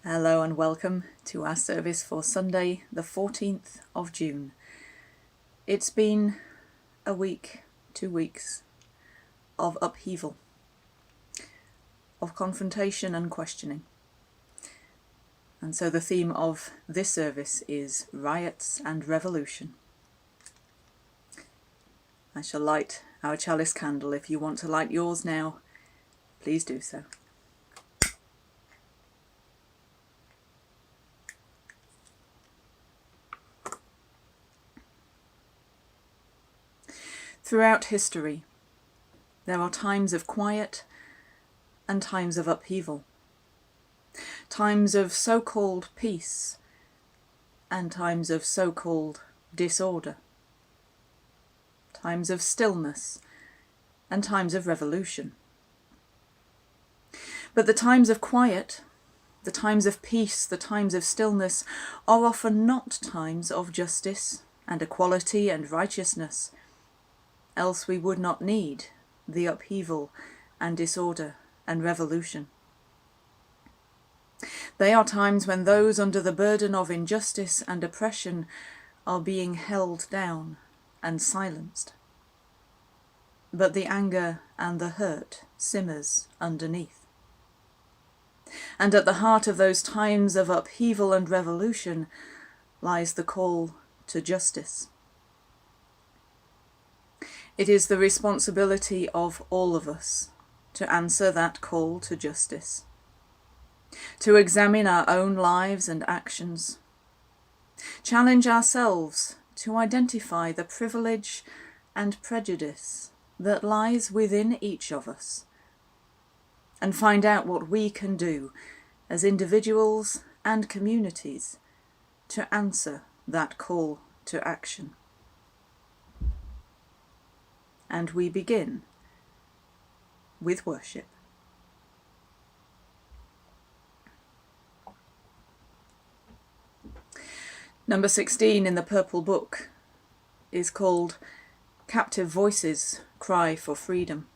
Hello and welcome to our service for Sunday, the 14th of June. It's been a week, 2 weeks of upheaval, of confrontation and questioning. And so the theme of this service is riots and revolution. I shall light our chalice candle. If you want to light yours now, please do so. Throughout history, there are times of quiet and times of upheaval, times of so-called peace and times of so-called disorder, times of stillness and times of revolution. But the times of quiet, the times of peace, the times of stillness are often not times of justice and equality and righteousness, else we would not need the upheaval and disorder and revolution. They are times when those under the burden of injustice and oppression are being held down and silenced. But the anger and the hurt simmers underneath. And at the heart of those times of upheaval and revolution lies the call to justice. It is the responsibility of all of us to answer that call to justice, to examine our own lives and actions, challenge ourselves to identify the privilege and prejudice that lies within each of us, and find out what we can do as individuals and communities to answer that call to action. And we begin with worship. Number 16 in the Purple Book is called Captive Voices Cry for Freedom.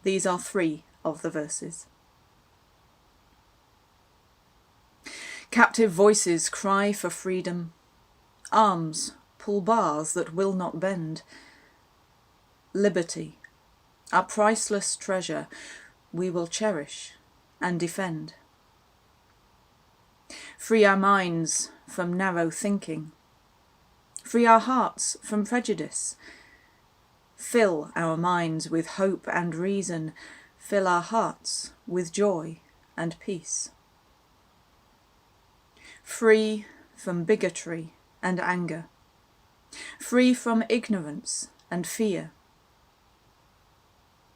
These are 3 of the verses. Captive voices cry for freedom. Arms pull bars that will not bend. Liberty, our priceless treasure, we will cherish and defend. Free our minds from narrow thinking. Free our hearts from prejudice. Fill our minds with hope and reason. Fill our hearts with joy and peace. Free from bigotry and anger. Free from ignorance and fear.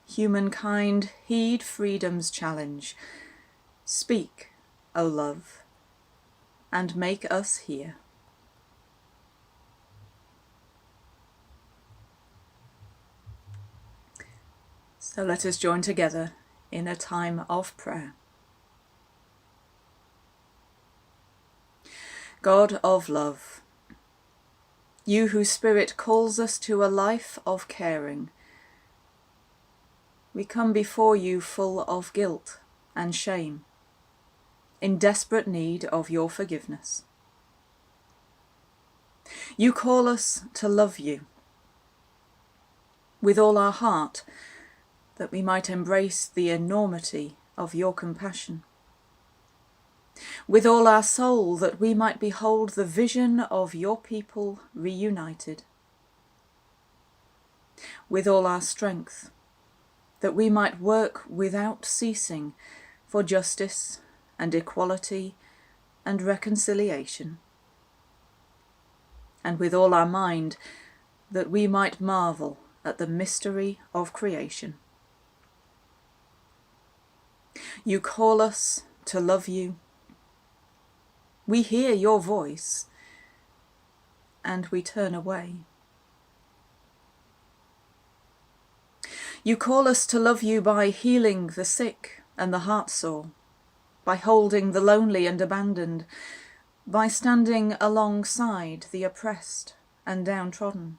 Humankind, heed freedom's challenge. Speak, O love, and make us hear. So let us join together in a time of prayer. God of love, you whose Spirit calls us to a life of caring, we come before you full of guilt and shame, in desperate need of your forgiveness. You call us to love you with all our heart, that we might embrace the enormity of your compassion. With all our soul, that we might behold the vision of your people reunited. With all our strength, that we might work without ceasing for justice and equality and reconciliation. And with all our mind, that we might marvel at the mystery of creation. You call us to love you. We hear your voice, and we turn away. You call us to love you by healing the sick and the heartsore, by holding the lonely and abandoned, by standing alongside the oppressed and downtrodden,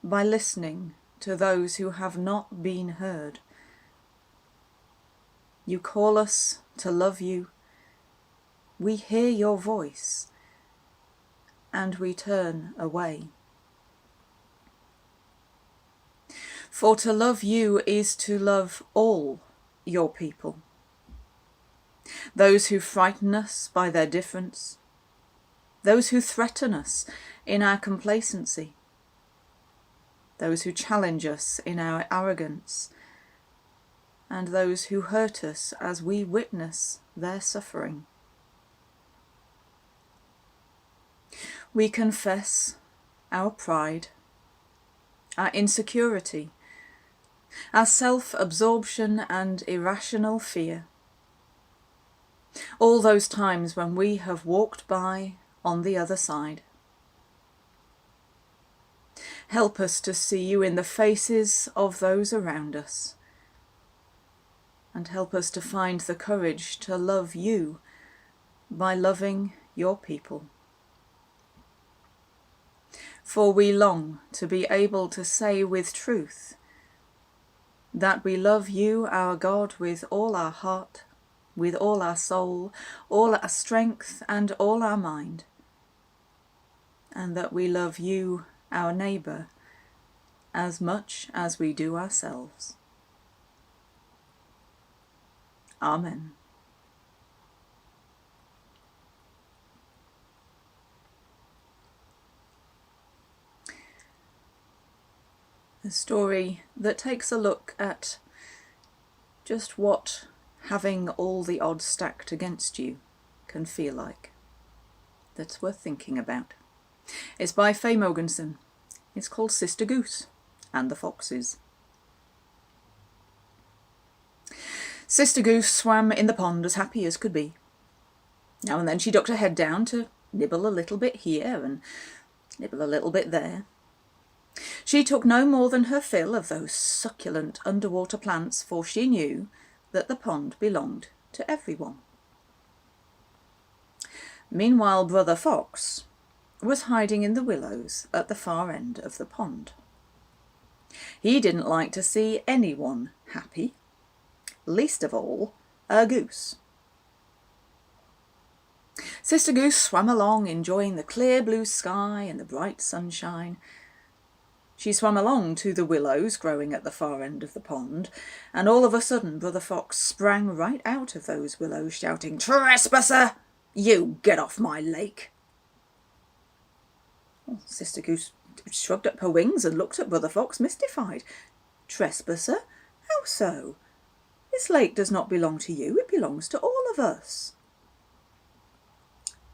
by listening to those who have not been heard. You call us to love you We hear your voice, and we turn away. For to love you is to love all your people, those who frighten us by their difference, those who threaten us in our complacency, those who challenge us in our arrogance, and those who hurt us as we witness their suffering. We confess our pride, our insecurity, our self-absorption and irrational fear. All those times when we have walked by on the other side. Help us to see you in the faces of those around us, and help us to find the courage to love you by loving your people. For we long to be able to say with truth that we love you, our God, with all our heart, with all our soul, all our strength and all our mind, and that we love you, our neighbour, as much as we do ourselves. Amen. A story that takes a look at just what having all the odds stacked against you can feel like. That's worth thinking about. It's by Faye Mogensen. It's called Sister Goose and the Foxes. Sister Goose swam in the pond as happy as could be. Now and then she ducked her head down to nibble a little bit here and nibble a little bit there. She took no more than her fill of those succulent underwater plants, for she knew that the pond belonged to everyone. Meanwhile, Brother Fox was hiding in the willows at the far end of the pond. He didn't like to see anyone happy, least of all a goose. Sister Goose swam along, enjoying the clear blue sky and the bright sunshine. She swam along to the willows growing at the far end of the pond, and all of a sudden Brother Fox sprang right out of those willows, shouting, "Trespasser! You get off my lake!" Well, Sister Goose shrugged up her wings and looked at Brother Fox, mystified. "Trespasser? How so? This lake does not belong to you, it belongs to all of us."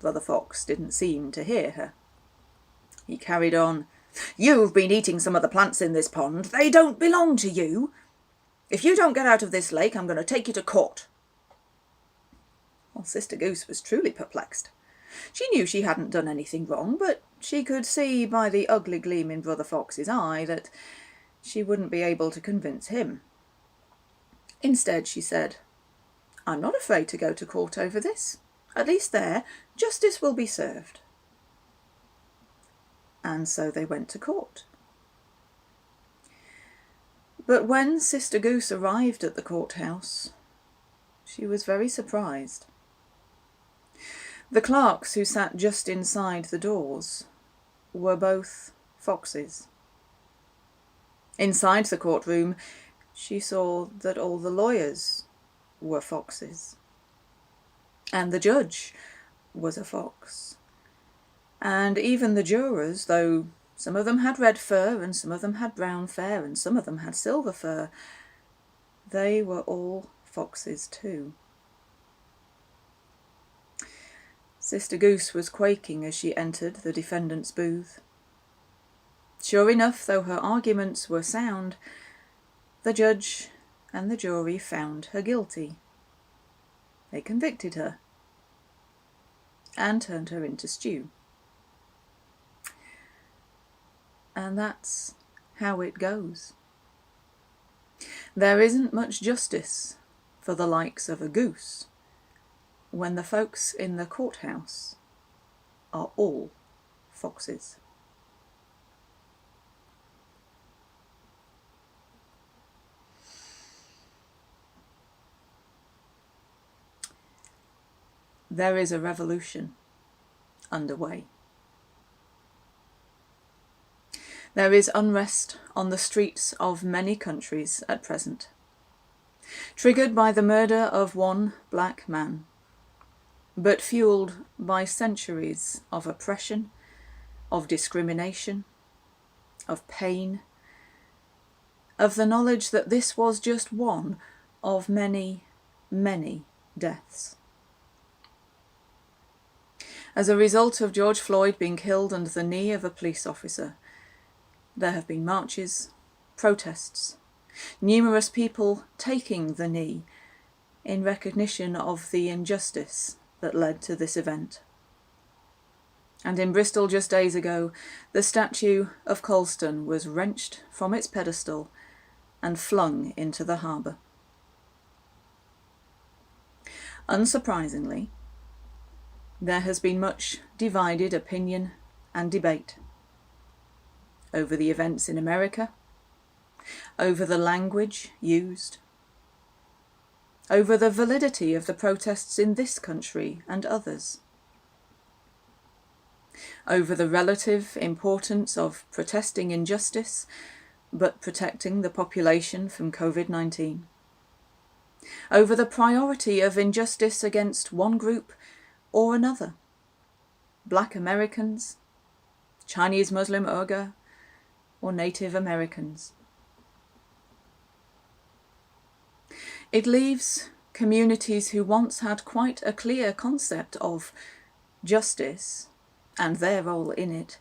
Brother Fox didn't seem to hear her. He carried on. "You've been eating some of the plants in this pond. They don't belong to you. If you don't get out of this lake, I'm going to take you to court." Well, Sister Goose was truly perplexed. She knew she hadn't done anything wrong, but she could see by the ugly gleam in Brother Fox's eye that she wouldn't be able to convince him. Instead, she said, "I'm not afraid to go to court over this. At least there, justice will be served." And so they went to court. But when Sister Goose arrived at the courthouse, she was very surprised. The clerks who sat just inside the doors were both foxes. Inside the courtroom, she saw that all the lawyers were foxes, and the judge was a fox. And even the jurors, though some of them had red fur and some of them had brown fur and some of them had silver fur, they were all foxes too. Sister Goose was quaking as she entered the defendant's booth. Sure enough, though her arguments were sound, the judge and the jury found her guilty. They convicted her and turned her into stew. And that's how it goes. There isn't much justice for the likes of a goose when the folks in the courthouse are all foxes. there is a revolution underway. There is unrest on the streets of many countries at present, triggered by the murder of one black man, but fueled by centuries of oppression, of discrimination, of pain, of the knowledge that this was just one of many, many deaths. As a result of George Floyd being killed under the knee of a police officer, there have been marches, protests, numerous people taking the knee in recognition of the injustice that led to this event. And in Bristol just days ago, the statue of Colston was wrenched from its pedestal and flung into the harbour. Unsurprisingly, there has been much divided opinion and debate over the events in America, over the language used, over the validity of the protests in this country and others, over the relative importance of protesting injustice but protecting the population from COVID-19, over the priority of injustice against one group or another, Black Americans, Chinese Muslim Uyghur, or Native Americans. It leaves communities who once had quite a clear concept of justice and their role in it,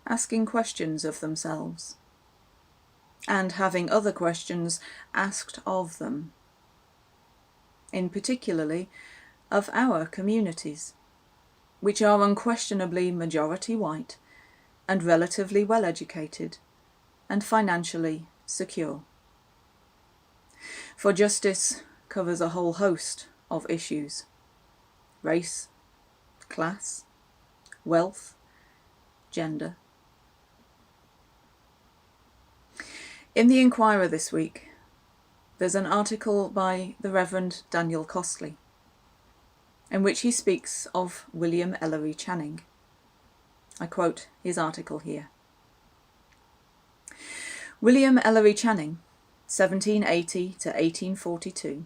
asking questions of themselves, and having other questions asked of them, in particularly of our communities, which are unquestionably majority white and relatively well educated and financially secure. For justice covers a whole host of issues: race, class, wealth, gender. In the Inquirer this week, there's an article by the Reverend Daniel Costley, in which he speaks of William Ellery Channing. I quote his article here. William Ellery Channing, 1780 to 1842,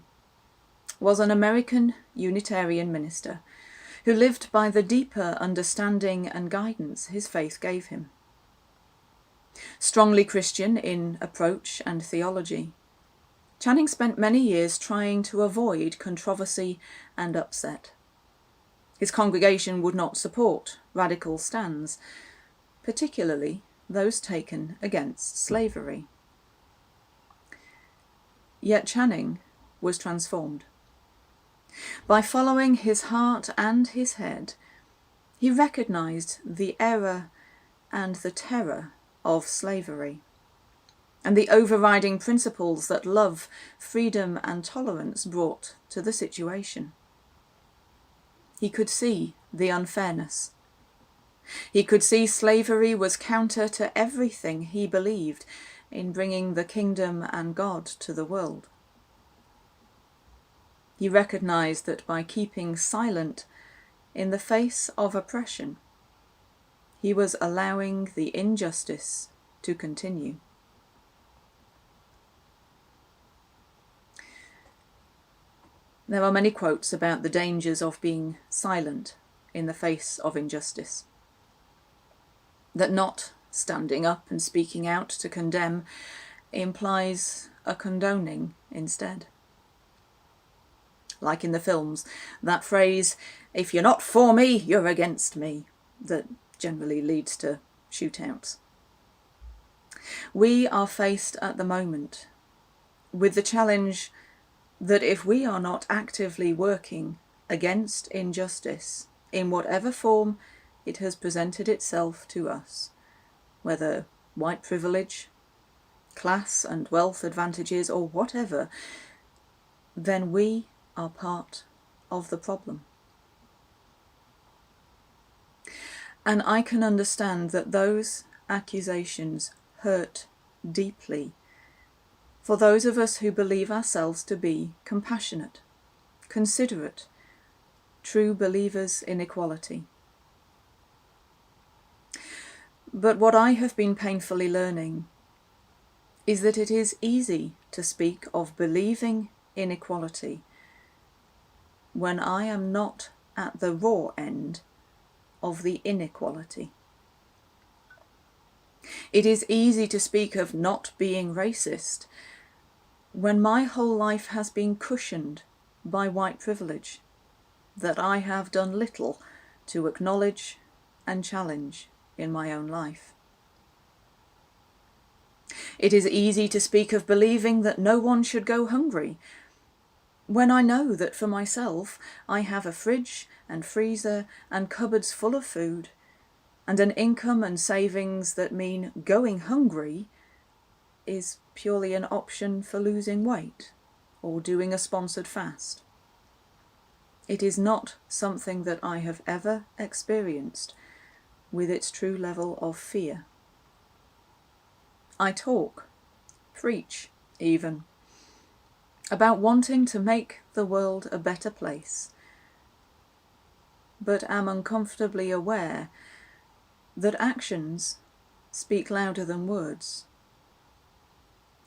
was an American Unitarian minister who lived by the deeper understanding and guidance his faith gave him. Strongly Christian in approach and theology, Channing spent many years trying to avoid controversy and upset. His congregation would not support radical stands, particularly those taken against slavery. Yet Channing was transformed. By following his heart and his head, he recognized the error and the terror of slavery, and the overriding principles that love, freedom, and tolerance brought to the situation. He could see the unfairness. He could see slavery was counter to everything he believed in bringing the kingdom and God to the world. He recognized that by keeping silent in the face of oppression, he was allowing the injustice to continue. There are many quotes about the dangers of being silent in the face of injustice. That not standing up and speaking out to condemn implies a condoning instead. Like in the films, that phrase, "if you're not for me, you're against me," that generally leads to shootouts. We are faced at the moment with the challenge that if we are not actively working against injustice in whatever form it has presented itself to us, whether white privilege, class and wealth advantages, or whatever, then we are part of the problem. And I can understand that those accusations hurt deeply for those of us who believe ourselves to be compassionate, considerate, true believers in equality. But what I have been painfully learning is that it is easy to speak of believing in equality when I am not at the raw end of the inequality. It is easy to speak of not being racist when my whole life has been cushioned by white privilege that I have done little to acknowledge and challenge in my own life. It is easy to speak of believing that no one should go hungry when I know that for myself I have a fridge and freezer and cupboards full of food and an income and savings that mean going hungry is purely an option for losing weight or doing a sponsored fast. It is not something that I have ever experienced with its true level of fear. I talk, preach even, about wanting to make the world a better place, but am uncomfortably aware that actions speak louder than words,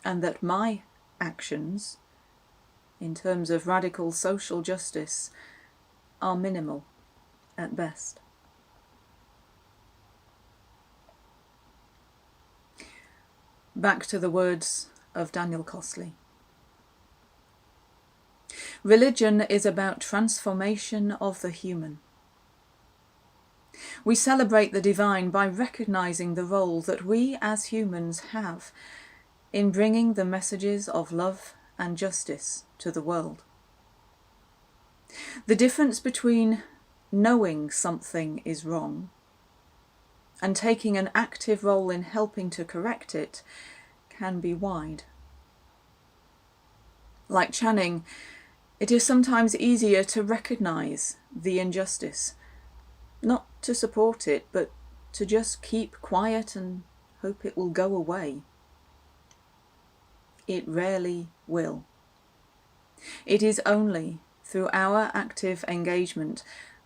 and that my actions, in terms of radical social justice, are minimal at best. Back to the words of Daniel Costley. Religion is about transformation of the human. We celebrate the divine by recognizing the role that we as humans have in bringing the messages of love and justice to the world. The difference between knowing something is wrong and taking an active role in helping to correct it can be wide. Like Channing, it is sometimes easier to recognize the injustice, not to support it, but to just keep quiet and hope it will go away. It rarely will. It is only through our active engagement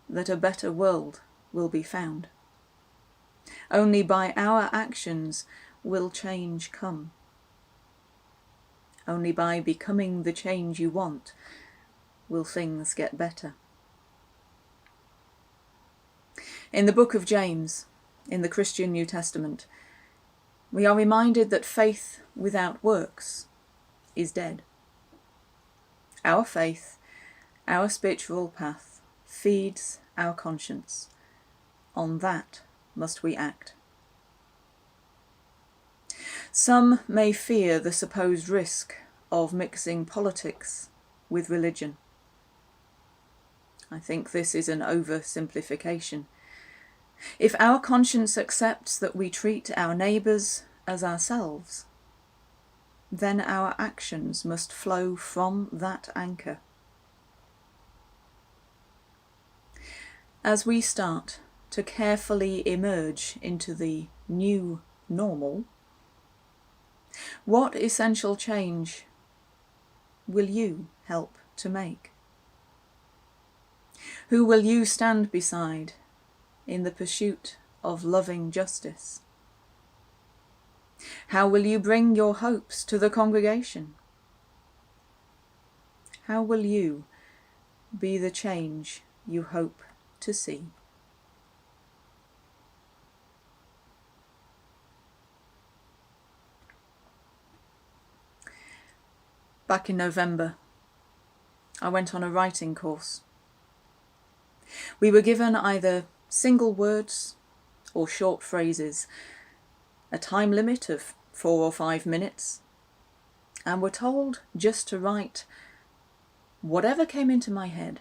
that a better world will be found. Only by our actions will change come. Only by becoming the change you want will things get better. In the book of James, in the Christian New Testament, we are reminded that faith without works is dead. Our faith, our spiritual path, feeds our conscience. On that must we act. Some may fear the supposed risk of mixing politics with religion. I think this is an oversimplification. If our conscience accepts that we treat our neighbours as ourselves, then our actions must flow from that anchor. As we start to carefully emerge into the new normal, what essential change will you help to make? Who will you stand beside in the pursuit of loving justice? How will you bring your hopes to the congregation? How will you be the change you hope to see? Back in November, I went on a writing course. We were given either single words or short phrases, a time limit of 4 or 5 minutes, and were told just to write whatever came into my head.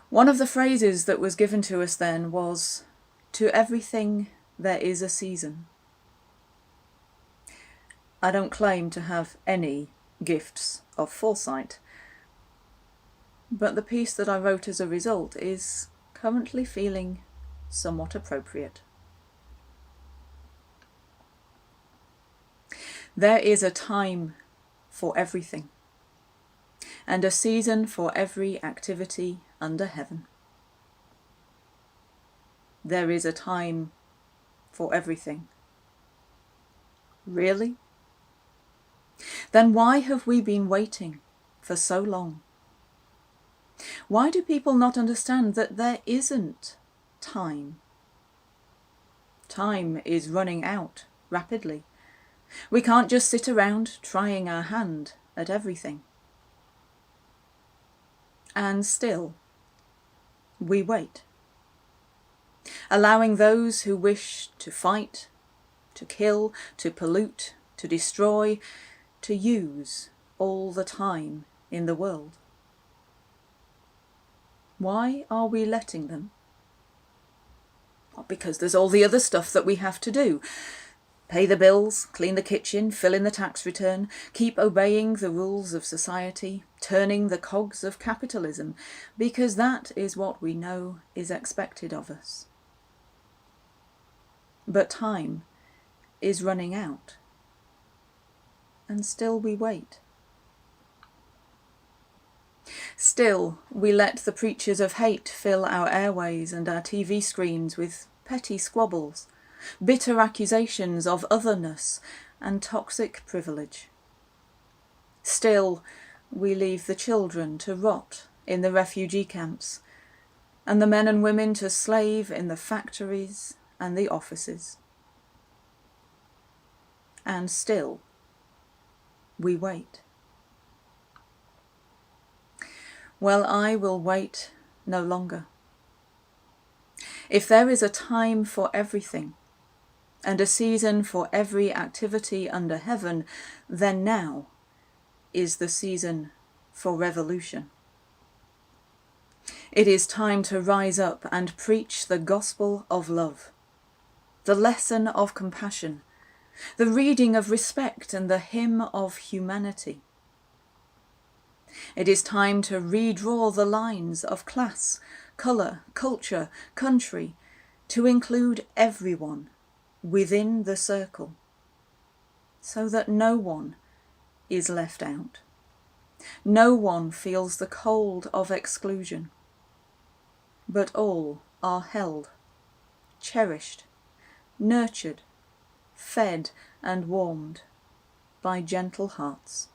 One of the phrases that was given to us then was, "To everything there is a season." I don't claim to have any gifts of foresight, but the piece that I wrote as a result is currently feeling somewhat appropriate. There is a time for everything, and a season for every activity under heaven. There is a time for everything. Really? Then why have we been waiting for so long? Why do people not understand that there isn't time? Time is running out rapidly. We can't just sit around trying our hand at everything. And still, we wait, allowing those who wish to fight, to kill, to pollute, to destroy, to use all the time in the world. Why are we letting them? Because there's all the other stuff that we have to do. Pay the bills, clean the kitchen, fill in the tax return, keep obeying the rules of society, turning the cogs of capitalism, because that is what we know is expected of us. But time is running out, and still we wait. Still, we let the preachers of hate fill our airways and our TV screens with petty squabbles, bitter accusations of otherness and toxic privilege. Still, we leave the children to rot in the refugee camps, and the men and women to slave in the factories and the offices. And still, we wait. Well, I will wait no longer. If there is a time for everything, and a season for every activity under heaven, then now is the season for revolution. It is time to rise up and preach the gospel of love, the lesson of compassion, the reading of respect and the hymn of humanity. It is time to redraw the lines of class, colour, culture, country, to include everyone within the circle, so that no one is left out. No one feels the cold of exclusion, but all are held, cherished, nurtured, fed and warmed by gentle hearts.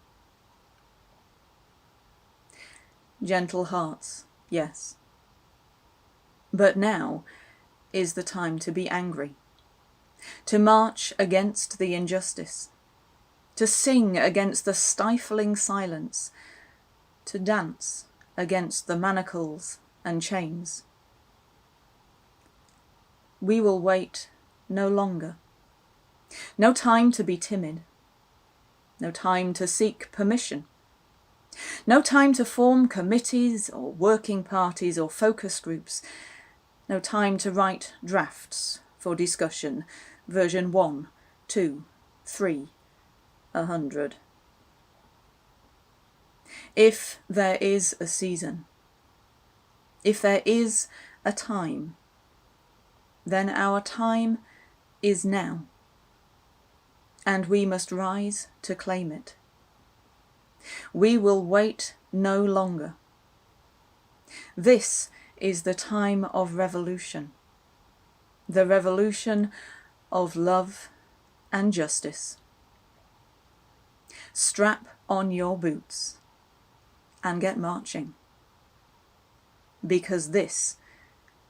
Gentle hearts, yes. But now is the time to be angry, to march against the injustice, to sing against the stifling silence, to dance against the manacles and chains. We will wait no longer. No time to be timid. No time to seek permission. No time to form committees or working parties or focus groups. No time to write drafts for discussion, version 1, 2, 3, 100. If there is a season, if there is a time, then our time is now, and we must rise to claim it. We will wait no longer. This is the time of revolution, the revolution of love and justice. Strap on your boots and get marching, because this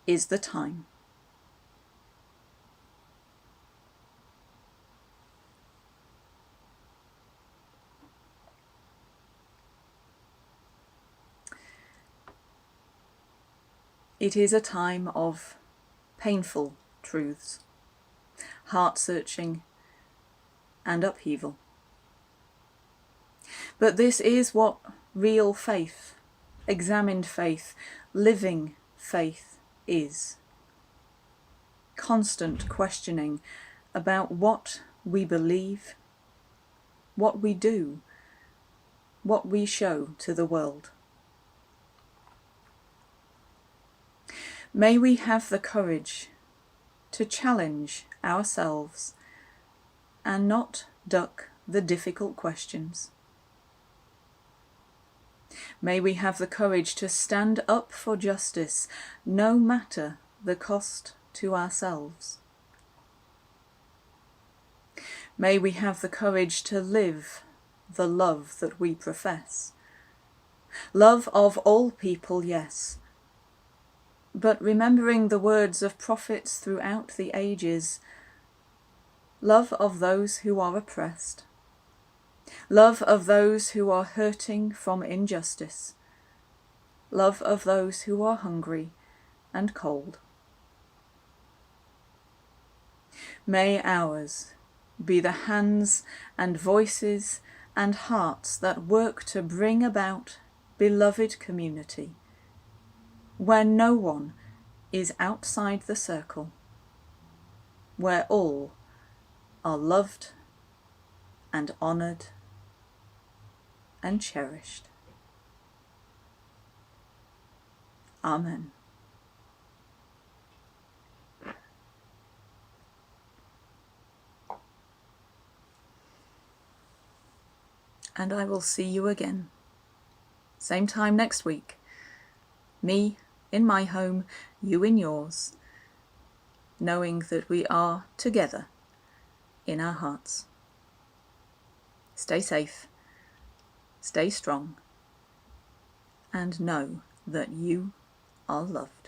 is the time. It is a time of painful truths, heart-searching and upheaval. But this is what real faith, examined faith, living faith is. Constant questioning about what we believe, what we do, what we show to the world. May we have the courage to challenge ourselves and not duck the difficult questions. May we have the courage to stand up for justice, no matter the cost to ourselves. May we have the courage to live the love that we profess. Love of all people, yes, but remembering the words of prophets throughout the ages, love of those who are oppressed, love of those who are hurting from injustice, love of those who are hungry and cold. May ours be the hands and voices and hearts that work to bring about beloved community, where no one is outside the circle, where all are loved and honoured and cherished. Amen. And I will see you again, same time next week. Me in my home, you in yours, knowing that we are together in our hearts. Stay safe, stay strong, and know that you are loved.